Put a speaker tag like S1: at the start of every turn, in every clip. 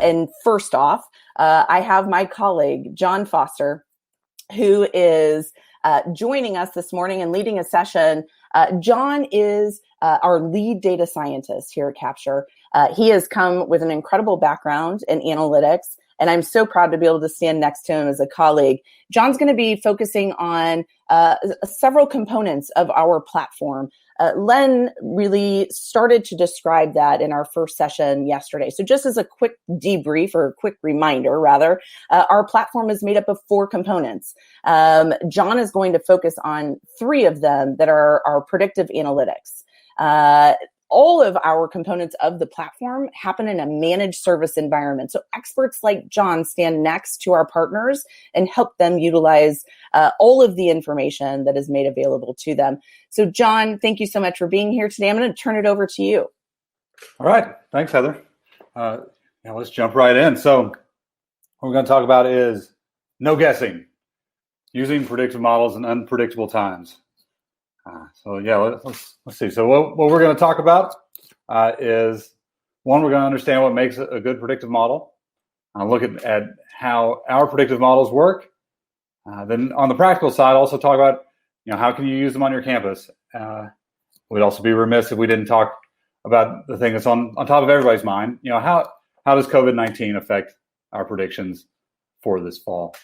S1: And first off, I have my colleague, John Foster, who is joining us this morning and leading a session. John is our lead data scientist here at Capture. He has come with an incredible background in analytics, and I'm so proud to be able to stand next to him as a colleague. John's going to be focusing on several components of our platform. Len really started to describe that in our first session yesterday. So just as a quick debrief, or a quick reminder rather, our platform is made up of 4 components. John is going to focus on 3 of them that are our predictive analytics. All of our components of the platform happen in a managed service environment. So experts like John stand next to our partners and help them utilize all of the information that is made available to them. So John, thank you so much for being here today. I'm going to turn it over to you.
S2: All right. Thanks, Heather. Now let's jump right in. So what we're going to talk about is no guessing, using predictive models in unpredictable times. Let's see. So what we're going to talk about is, one, we're going to understand what makes a good predictive model. Look at how our predictive models work. Then on the practical side, also talk about how can you use them on your campus. We'd also be remiss if we didn't talk about the thing that's on top of everybody's mind. How does COVID-19 affect our predictions for this fall?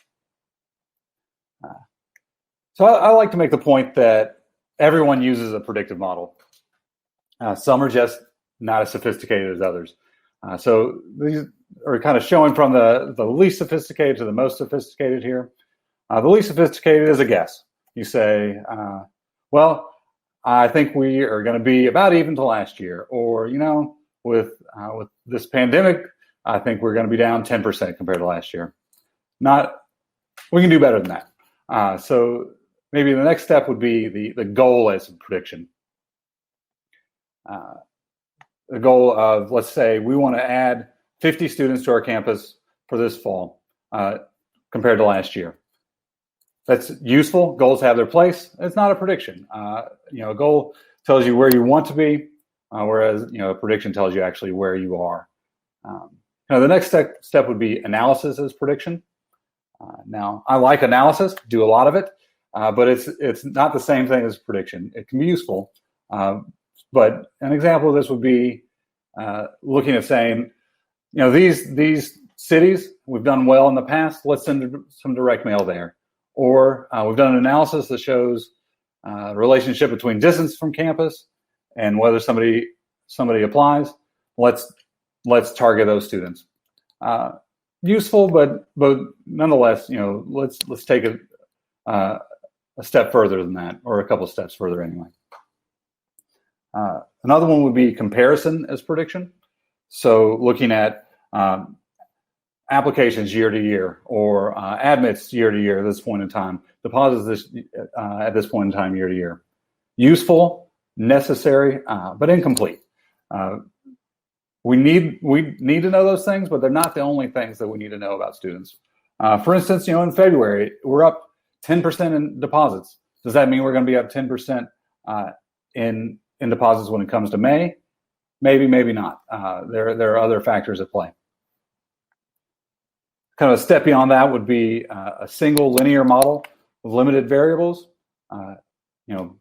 S2: So I like to make the point that everyone uses a predictive model. Some are just not as sophisticated as others. So these are kind of showing from the least sophisticated to the most sophisticated here. The least sophisticated is a guess. You say, well, I think we are going to be about even to last year. Or, with this pandemic, I think we're going to be down 10% compared to last year. We can do better than that. So maybe the next step would be the goal as a prediction. The goal of, let's say, we want to add 50 students to our campus for this fall compared to last year. That's useful. Goals have their place. It's not a prediction. A goal tells you where you want to be, whereas a prediction tells you actually where you are. The next step would be analysis as prediction. Now, I like analysis, do a lot of it. But it's not the same thing as prediction. It can be useful, but an example of this would be looking at saying, these cities, we've done well in the past. Let's send some direct mail there. Or we've done an analysis that shows the relationship between distance from campus and whether somebody applies. Let's target those students. Useful, but nonetheless, let's take it a step further than that, or a couple steps further anyway. Another one would be comparison as prediction. So looking at applications year to year, or admits year to year at this point in time, deposits at this point in time year to year. Useful, necessary, but incomplete. We need to know those things, but they're not the only things that we need to know about students. For instance, in February, we're up 10% in deposits. Does that mean we're going to be up 10% in deposits when it comes to May? Maybe, maybe not. There are other factors at play. Kind of a step beyond that would be a single linear model with limited variables.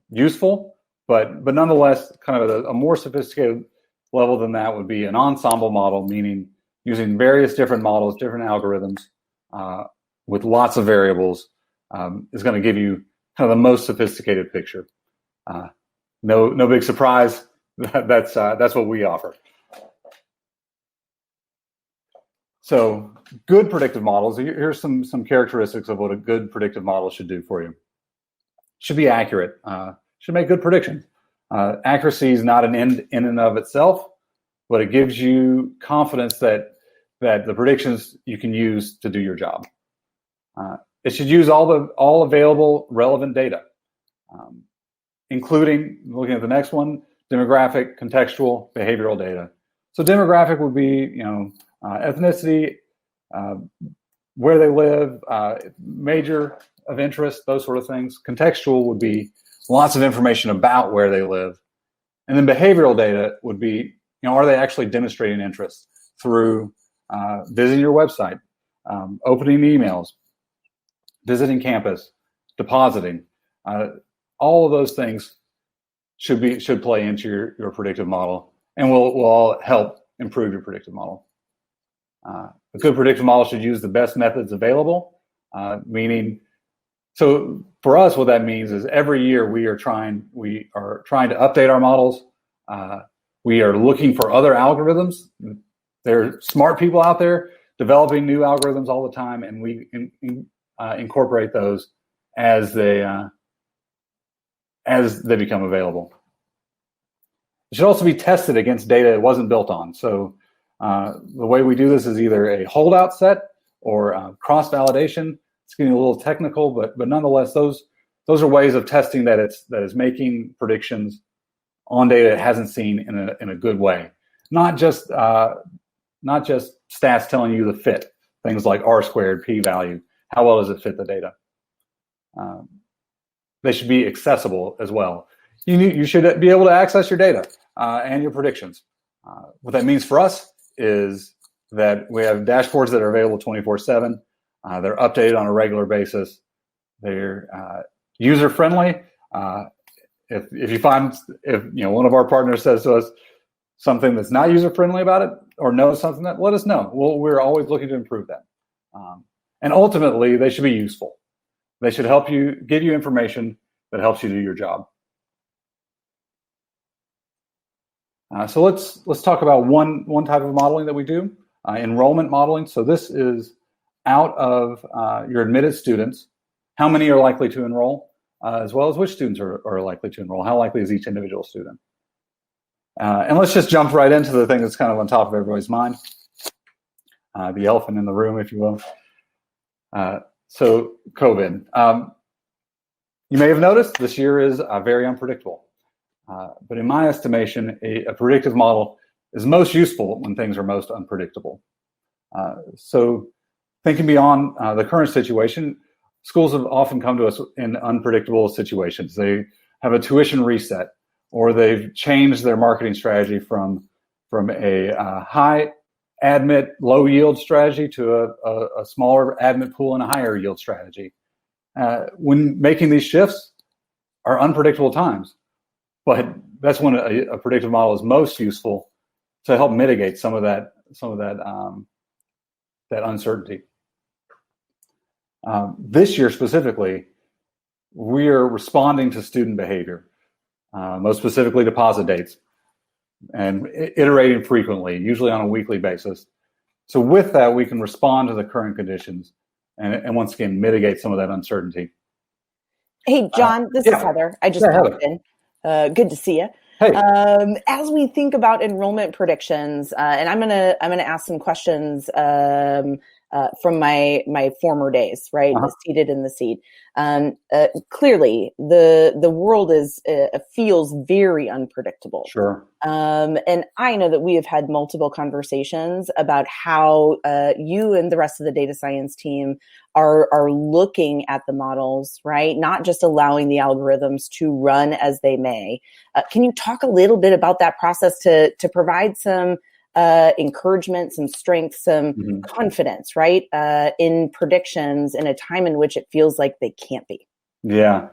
S2: Useful, but nonetheless, kind of a more sophisticated level than that would be an ensemble model, meaning using various different models, different algorithms with lots of variables is going to give you kind of the most sophisticated picture. No big surprise. That's what we offer. So good predictive models, here's some characteristics of what a good predictive model should do for you. Should be accurate, should make good predictions. Accuracy is not an end in and of itself, but it gives you confidence that the predictions you can use to do your job. It should use all available relevant data, including, looking at the next one, demographic, contextual, behavioral data. So demographic would be, ethnicity, where they live, major of interest, those sort of things. Contextual would be lots of information about where they live. And then behavioral data would be, are they actually demonstrating interest through visiting your website, opening emails, visiting campus, depositing. All of those things should play into your predictive model, and will all help improve your predictive model. A good predictive model should use the best methods available, meaning, so for us, what that means is every year we are trying to update our models. We are looking for other algorithms. There are smart people out there developing new algorithms all the time, and we incorporate those as they become available. It should also be tested against data it wasn't built on. So the way we do this is either a holdout set or cross-validation. It's getting a little technical, but nonetheless, those are ways of testing that is making predictions on data it hasn't seen in a good way. Not just stats telling you the fit, things like R-squared, p-value. How well does it fit the data? They should be accessible as well. You should be able to access your data and your predictions. What that means for us is that we have dashboards that are available 24/7. They're updated on a regular basis. They're user-friendly. If one of our partners says to us something that's not user-friendly about it, or knows something, that let us know. We're always looking to improve that. And ultimately, they should be useful. They should give you information that helps you do your job. So let's talk about one type of modeling that we do, enrollment modeling. So this is out of your admitted students, how many are likely to enroll, as well as which students are likely to enroll. How likely is each individual student? And let's just jump right into the thing that's kind of on top of everybody's mind, the elephant in the room, if you will. So COVID. You may have noticed this year is very unpredictable. But in my estimation, a predictive model is most useful when things are most unpredictable. So thinking beyond the current situation, schools have often come to us in unpredictable situations. They have a tuition reset, or they've changed their marketing strategy from a high admit, low yield strategy to a smaller admit pool and a higher yield strategy. When making these shifts are unpredictable times, but that's when a predictive model is most useful to help mitigate some of that uncertainty. This year specifically, we are responding to student behavior, most specifically deposit dates, and iterating frequently, usually on a weekly basis. So with that, we can respond to the current conditions and once again, mitigate some of that uncertainty.
S1: Hey, John, this is Heather. I just popped in. Good to see you.
S2: Hey.
S1: As we think about enrollment predictions, and I'm gonna ask some questions from my former days, right? Seated in the seat. Clearly, the world feels very unpredictable.
S2: Sure.
S1: And I know that we have had multiple conversations about how you and the rest of the data science team are looking at the models, right? Not just allowing the algorithms to run as they may. Can you talk a little bit about that process to provide some encouragement, some strength, some confidence, right? In predictions in a time in which it feels like they can't be.
S2: Yeah.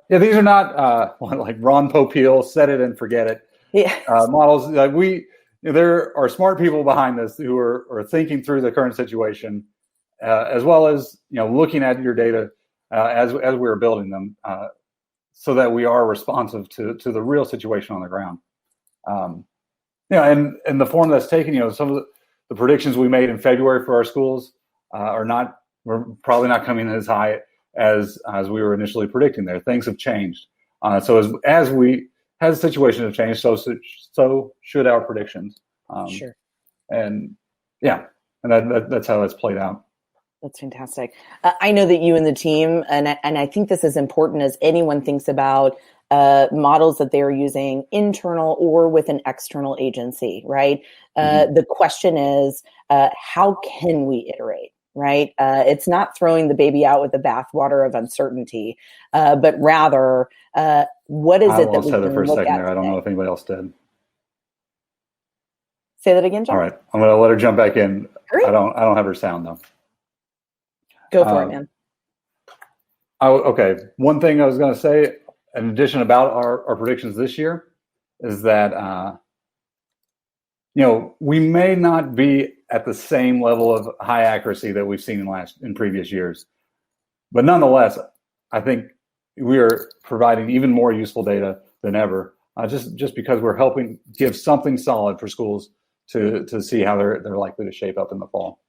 S2: These are not like Ron Popeil, set it and forget it.
S1: Yeah.
S2: Models. There are smart people behind this who are thinking through the current situation, as well as looking at your data as we are building them, so that we are responsive to the real situation on the ground. And the form that's taken, some of the predictions we made in February for our schools we're probably not coming as high as we were initially predicting there. Things have changed. So as the situation has changed, so should our predictions.
S1: Sure.
S2: And that's how that's played out.
S1: That's fantastic. I know that you and the team, and I think this is important as anyone thinks about models that they're using internal or with an external agency, right? The question is, how can we iterate, right? It's not throwing the baby out with the bathwater of uncertainty, but rather, what is
S2: I
S1: it that
S2: lost
S1: we
S2: Heather
S1: can
S2: for a
S1: look
S2: second
S1: at
S2: there. I don't
S1: today?
S2: know if anybody else did.
S1: Say that again, John.
S2: All right, I'm going to let her jump back in.
S1: Great.
S2: I don't have her sound though.
S1: Go for it, man.
S2: Okay, one thing I was going to say, in addition about our predictions this year, is that we may not be at the same level of high accuracy that we've seen in previous years, but nonetheless, I think we are providing even more useful data than ever, just because we're helping give something solid for schools to see how they're likely to shape up in the fall.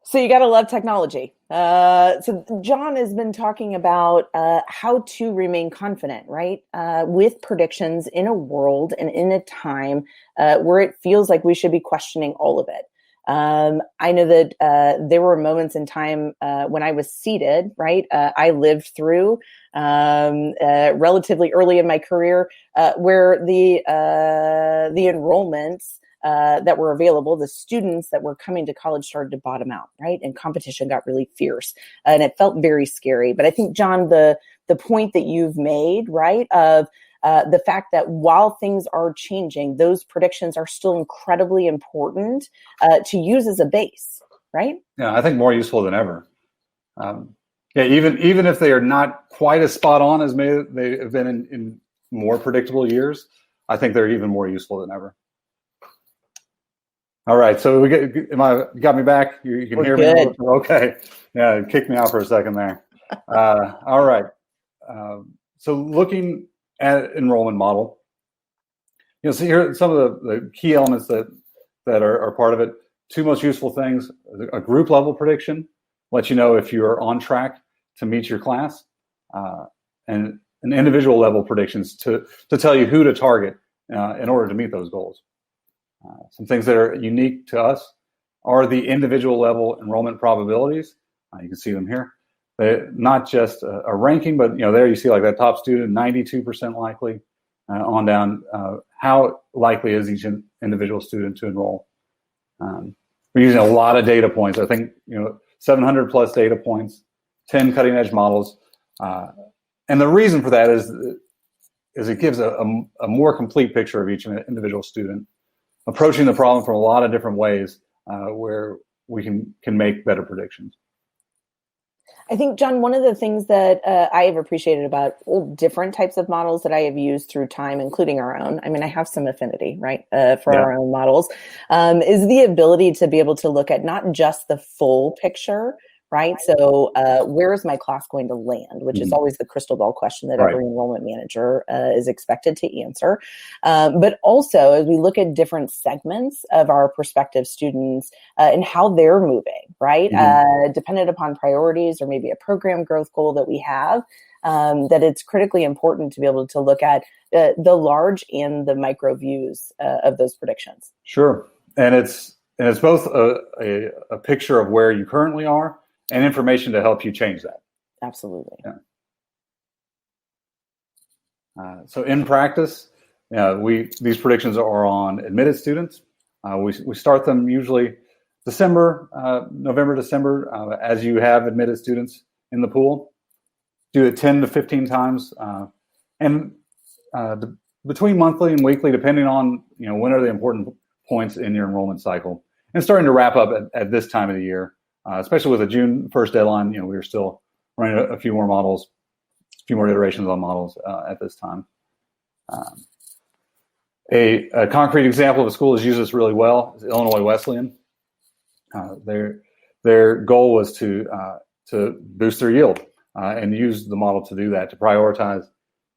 S1: So you got to love technology. So John has been talking about how to remain confident, right? With predictions in a world and in a time where it feels like we should be questioning all of it. I know that there were moments in time when I was seated, right? I lived through relatively early in my career where the enrollments that were available, the students that were coming to college started to bottom out, right? And competition got really fierce, and it felt very scary. But I think, John, the point that you've made, right, of the fact that while things are changing, those predictions are still incredibly important to use as a base, right?
S2: Yeah, I think more useful than ever. Even if they are not quite as spot on as they have been in more predictable years, I think they're even more useful than ever. All right, so you got me back? You can hear
S1: good.
S2: me? Okay. Yeah, it kicked me out for a second there. All right. So looking at enrollment model, so here are some of the key elements that are part of it. Two most useful things: a group level prediction, lets you know if you are on track to meet your class, and an individual level predictions to tell you who to target in order to meet those goals. Some things that are unique to us are the individual level enrollment probabilities. You can see them here. They're not just a ranking, but there you see like that top student, 92% likely, on down. How likely is each individual student to enroll? We're using a lot of data points. I think 700 plus data points, 10 cutting edge models, and the reason for that is it gives a more complete picture of each individual student, approaching the problem from a lot of different ways where we can make better predictions.
S1: I think, John, one of the things that I have appreciated about all different types of models that I have used through time, including our own, I mean, I have some affinity, right, for our own models, is the ability to be able to look at not just the full picture, right? So where is my class going to land, which is always the crystal ball question that every enrollment manager is expected to answer. But also, as we look at different segments of our prospective students and how they're moving, right? Dependent upon priorities or maybe a program growth goal that we have, that it's critically important to be able to look at the large and the micro views of those predictions.
S2: Sure. And it's both a picture of where you currently are and information to help you change that.
S1: Absolutely.
S2: Yeah. So in practice, these predictions are on admitted students. We start them usually November, December, as you have admitted students in the pool. Do it 10 to 15 times, and between monthly and weekly, depending on when are the important points in your enrollment cycle, and starting to wrap up at this time of the year. Especially with the June 1st deadline, we were still running a few more models, a few more iterations on models at this time. A concrete example of a school that uses this really well is Illinois Wesleyan. Their goal was to boost their yield and use the model to do that, to prioritize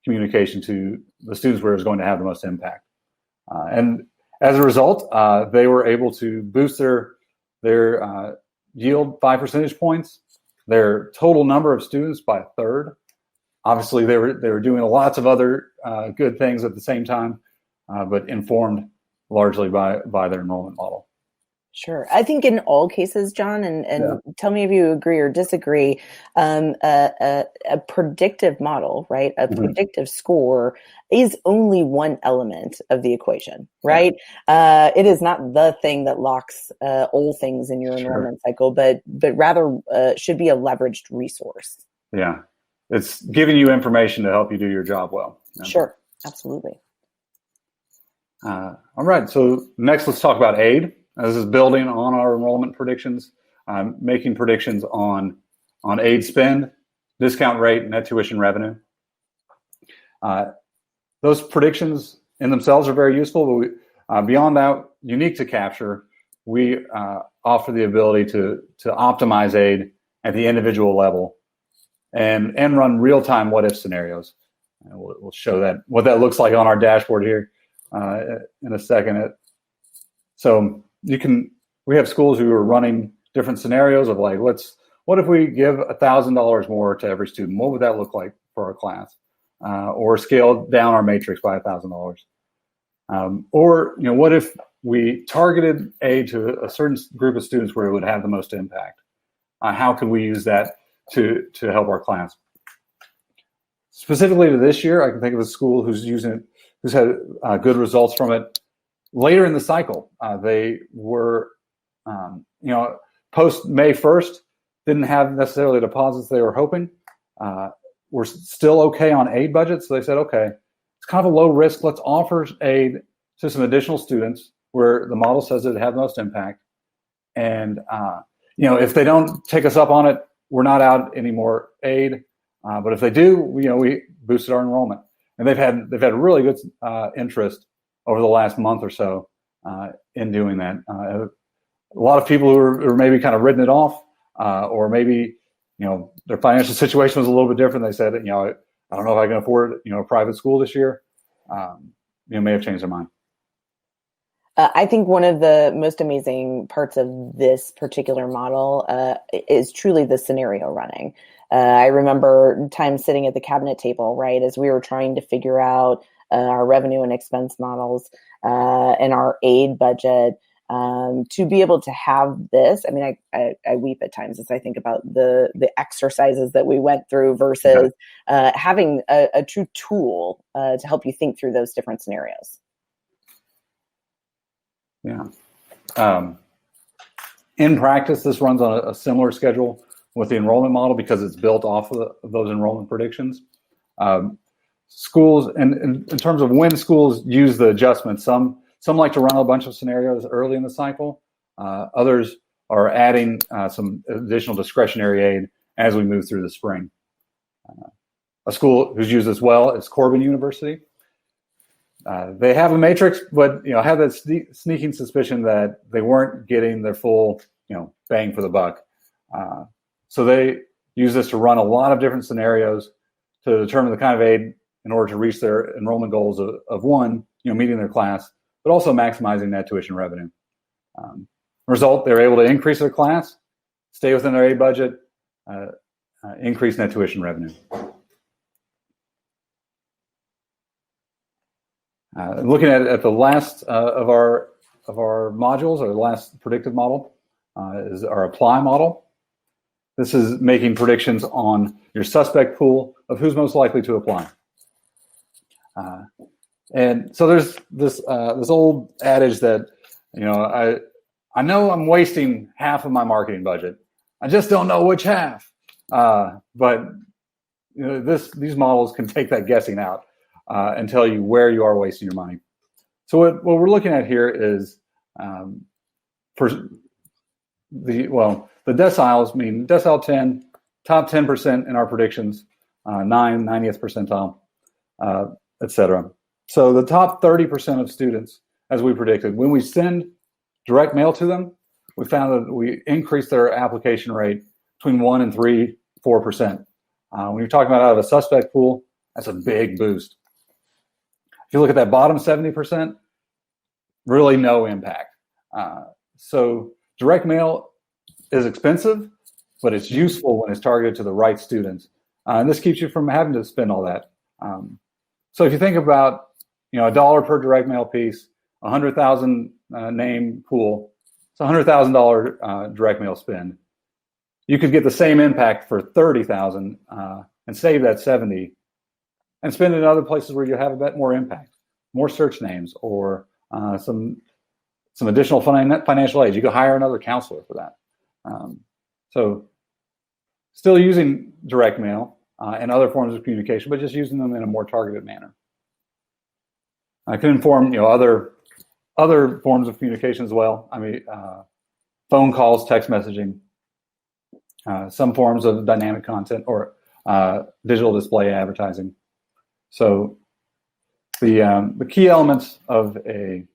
S2: communication to the students where it was going to have the most impact. And as a result, they were able to boost their yield 5 percentage points, their total number of students by a third. Obviously, they were doing lots of other good things at the same time, but informed largely by their enrollment model.
S1: Sure. I think in all cases, John, and
S2: Yeah.
S1: tell me if you agree or disagree, a predictive model, right? A
S2: Mhm.
S1: predictive score is only one element of the equation,
S2: Yeah.
S1: right? It is not the thing that locks all things in your
S2: Sure.
S1: enrollment cycle, but rather should be a leveraged resource.
S2: Yeah. It's giving you information to help you do your job well. Yeah.
S1: Sure. Absolutely.
S2: All right. So next, let's talk about aid. This is building on our enrollment predictions, making predictions on aid spend, discount rate, net tuition revenue. Those predictions in themselves are very useful, but beyond that, unique to Capture, we offer the ability to optimize aid at the individual level and run real-time what-if scenarios. And we'll show that what that looks like on our dashboard here in a second. So we have schools who are running different scenarios of like, what if we give $1,000 more to every student? What would that look like for our class? Or scale down our matrix by $1,000? Or what if we targeted aid to a certain group of students where it would have the most impact? How could we use that to help our class? Specifically to this year, I can think of a school who's using it, who's had good results from it later in the cycle. They were, post May 1st, didn't have necessarily the deposits they were hoping. We're still okay on aid budget, so they said, okay, it's kind of a low risk. Let's offer aid to some additional students where the model says it had the most impact. And if they don't take us up on it, we're not out any more aid. But if they do, we boosted our enrollment, and they've had really good interest over the last month or so in doing that. A lot of people who are maybe kind of written it off, or maybe their financial situation was a little bit different. They said, I don't know if I can afford a private school this year. May have changed their mind.
S1: I think one of the most amazing parts of this particular model is truly the scenario running. I remember times sitting at the cabinet table, right, as we were trying to figure out our revenue and expense models and our aid budget. To be able to have this, I mean, I weep at times as I think about the exercises that we went through versus having a true tool to help you think through those different scenarios.
S2: Yeah. In practice, this runs on a similar schedule with the enrollment model because it's built off of those enrollment predictions. Schools, and in terms of when schools use the adjustments, some like to run a bunch of scenarios early in the cycle. Others are adding some additional discretionary aid as we move through the spring. A school who's used this well is Corbin University. They have a matrix, but have that sneaking suspicion that they weren't getting their full bang for the buck. So they use this to run a lot of different scenarios to determine the kind of aid in order to reach their enrollment goals of one, meeting their class, but also maximizing net tuition revenue. Result, they're able to increase their class, stay within their aid budget, increase net tuition revenue. Looking at the last of our modules, or the last predictive model, is our apply model. This is making predictions on your suspect pool of who's most likely to apply. And so there's this old adage that I know I'm wasting half of my marketing budget. I just don't know which half. But these models can take that guessing out and tell you where you are wasting your money. So what we're looking at here is the deciles mean decile 10, top 10% in our predictions, 90th percentile, etc. So the top 30% of students, as we predicted, when we send direct mail to them, we found that we increased their application rate between 1 and 4%. When you're talking about out of a suspect pool, that's a big boost. If you look at that bottom 70%, really no impact. So direct mail is expensive, but it's useful when it's targeted to the right students. And this keeps you from having to spend all that. So if you think about $1 per direct mail piece, 100,000 name pool, It's $100,000 direct mail spend. You could get the same impact for $30,000 and save that $70,000 and spend it in other places where you have a bit more impact, more search names, or some additional financial aid. You could hire another counselor for that. So still using direct mail and other forms of communication, but just using them in a more targeted manner. I can inform other forms of communication as well. I mean, phone calls, text messaging, some forms of dynamic content, or digital display advertising. So the key elements of an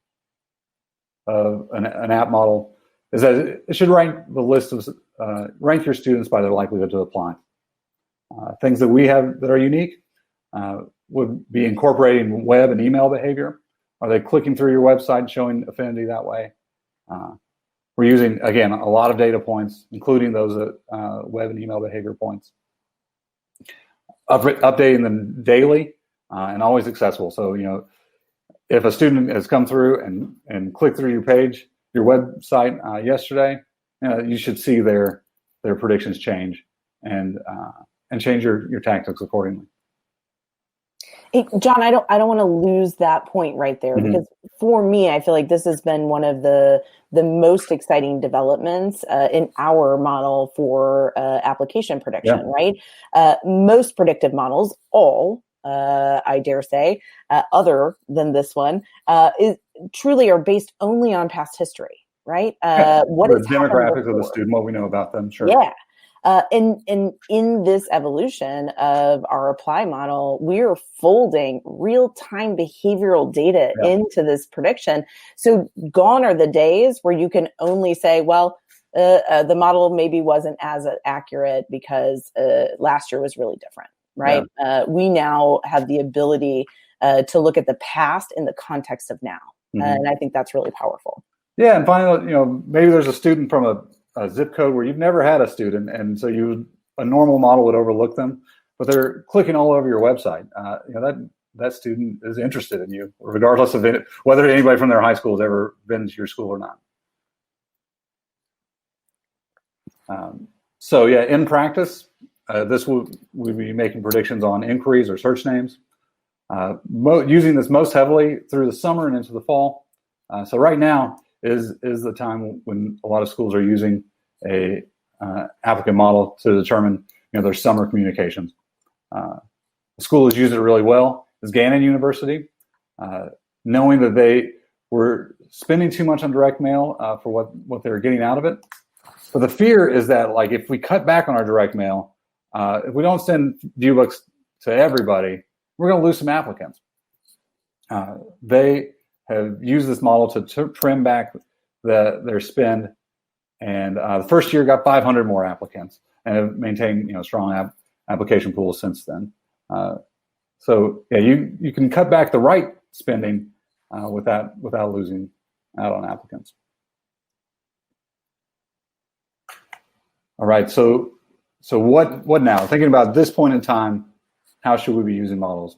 S2: app model is that it should rank the list of rank your students by their likelihood to apply. Things that we have that are unique would be incorporating web and email behavior. Are they clicking through your website, showing affinity that way? We're using, again, a lot of data points, including those web and email behavior points. Updating them daily and always accessible. So, if a student has come through and clicked through your page, your website yesterday, you should see their predictions change and change your tactics accordingly.
S1: Hey, John, I don't want to lose that point right there, because for me, I feel like this has been one of the most exciting developments in our model for application prediction, right? Most predictive models, I dare say, other than this one, truly are based only on past history, right? What
S2: the demographics of the student, what we know about them, sure.
S1: Yeah. And in this evolution of our apply model, we are folding real-time behavioral data into this prediction. So gone are the days where you can only say, well, the model maybe wasn't as accurate because last year was really different, right? We now have the ability to look at the past in the context of now. And I think that's really powerful.
S2: Yeah, and finally, maybe there's a student from a zip code where you've never had a student, and so a normal model would overlook them, but they're clicking all over your website. That student is interested in you, regardless of whether anybody from their high school has ever been to your school or not. So yeah, in practice, this we'll be making predictions on inquiries or search names, using this most heavily through the summer and into the fall. So right now is the time when a lot of schools are using a applicant model to determine their summer communications. The school has used it really well is Gannon University, knowing that they were spending too much on direct mail for what they were getting out of it. But the fear is that, like, if we cut back on our direct mail, if we don't send viewbooks to everybody, we're going to lose some applicants. They have used this model to trim back their spend, and the first year got 500 more applicants, and have maintained strong application pools since then. So yeah, you can cut back the right spending without losing out on applicants. All right, so what now? Thinking about this point in time, how should we be using models?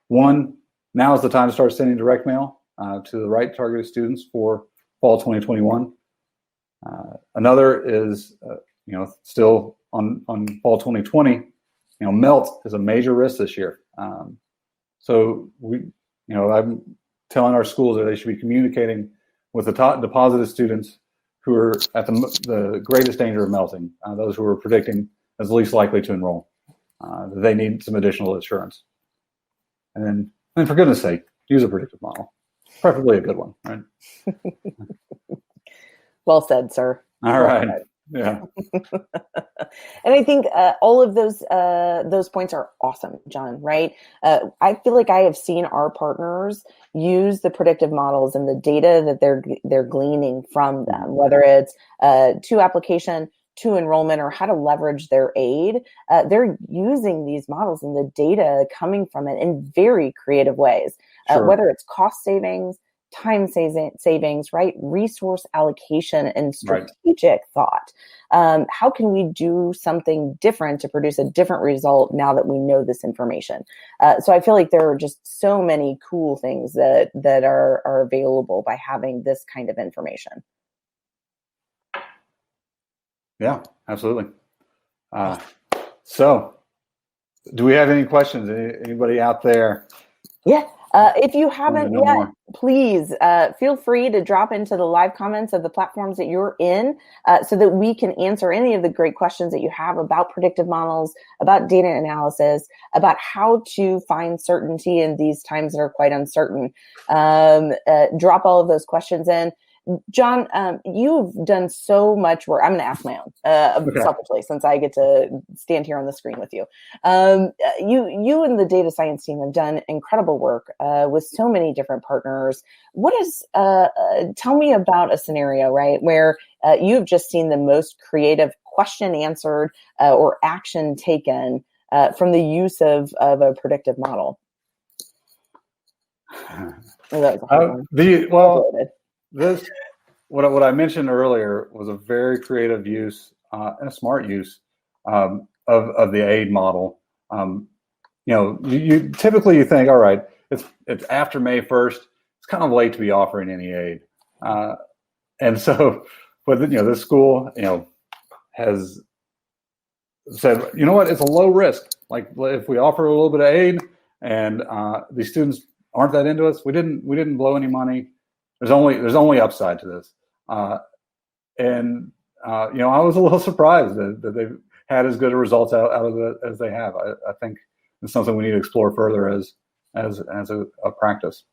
S2: One, now is the time to start sending direct mail to the right targeted students for fall 2021. Another is, still on fall 2020. MELT is a major risk this year. So I'm telling our schools that they should be communicating with the top deposited students who are at the greatest danger of melting, those who are predicting as least likely to enroll. They need some additional assurance. And for goodness sake, use a predictive model, preferably a good one, right?
S1: Well said, sir.
S2: All right. Yeah.
S1: And I think all of those points are awesome, John, right? I feel like I have seen our partners use the predictive models and the data that they're gleaning from them, whether it's to application, to enrollment, or how to leverage their aid. They're using these models and the data coming from it in very creative ways, whether it's cost savings, time savings, right? Resource allocation and strategic thought. How can we do something different to produce a different result now that we know this information? So I feel like there are just so many cool things that are available by having this kind of information.
S2: Yeah, absolutely. So, do we have any questions? Anybody out there?
S1: Yeah. If you haven't yet,
S2: more?
S1: Please feel free to drop into the live comments of the platforms that you're in so that we can answer any of the great questions that you have about predictive models, about data analysis, about how to find certainty in these times that are quite uncertain. Drop all of those questions in. John, you've done so much work. I'm going to ask my own selfishly, since I get to stand here on the screen with you. You and the data science team have done incredible work with so many different partners. Tell me about a scenario, right, where you've just seen the most creative question answered or action taken from the use of a predictive model.
S2: What I mentioned earlier was a very creative use and a smart use of the aid model. You typically think, all right, it's after May 1st. It's kind of late to be offering any aid, and so, but this school has said, you know what, it's a low risk. Like, if we offer a little bit of aid and these students aren't that into us, we didn't blow any money. There's only upside to this, I was a little surprised that they've had as good a results out of it as they have. I think it's something we need to explore further as a practice.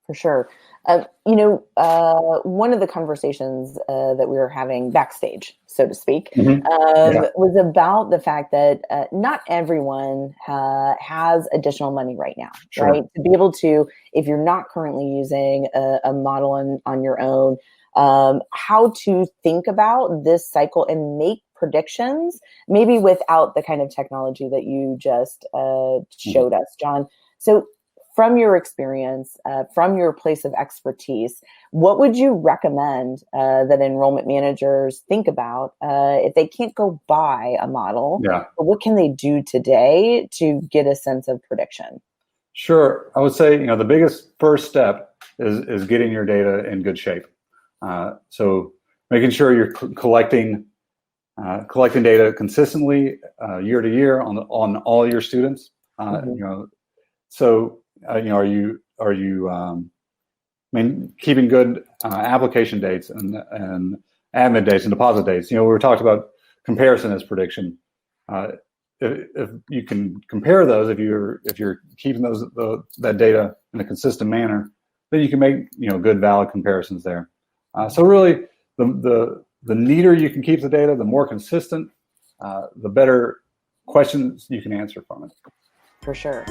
S1: For sure. One of the conversations that we were having backstage, so to speak, was about the fact that not everyone has additional money right now, right? To be able to, if you're not currently using a model on your own, how to think about this cycle and make predictions, maybe without the kind of technology that you just showed us, John. So, from your experience, from your place of expertise, what would you recommend that enrollment managers think about if they can't go buy a model?
S2: Yeah.
S1: What can they do today to get a sense of prediction?
S2: Sure. I would say, the biggest first step is getting your data in good shape. So making sure you're collecting data consistently year to year on all your students. Are you keeping good application dates and admit dates and deposit dates? We were talking about comparison as prediction. If you can compare those, if you're keeping that data in a consistent manner, then you can make good valid comparisons there. So really, the neater you can keep the data, the more consistent, the better questions you can answer from it.
S1: For sure.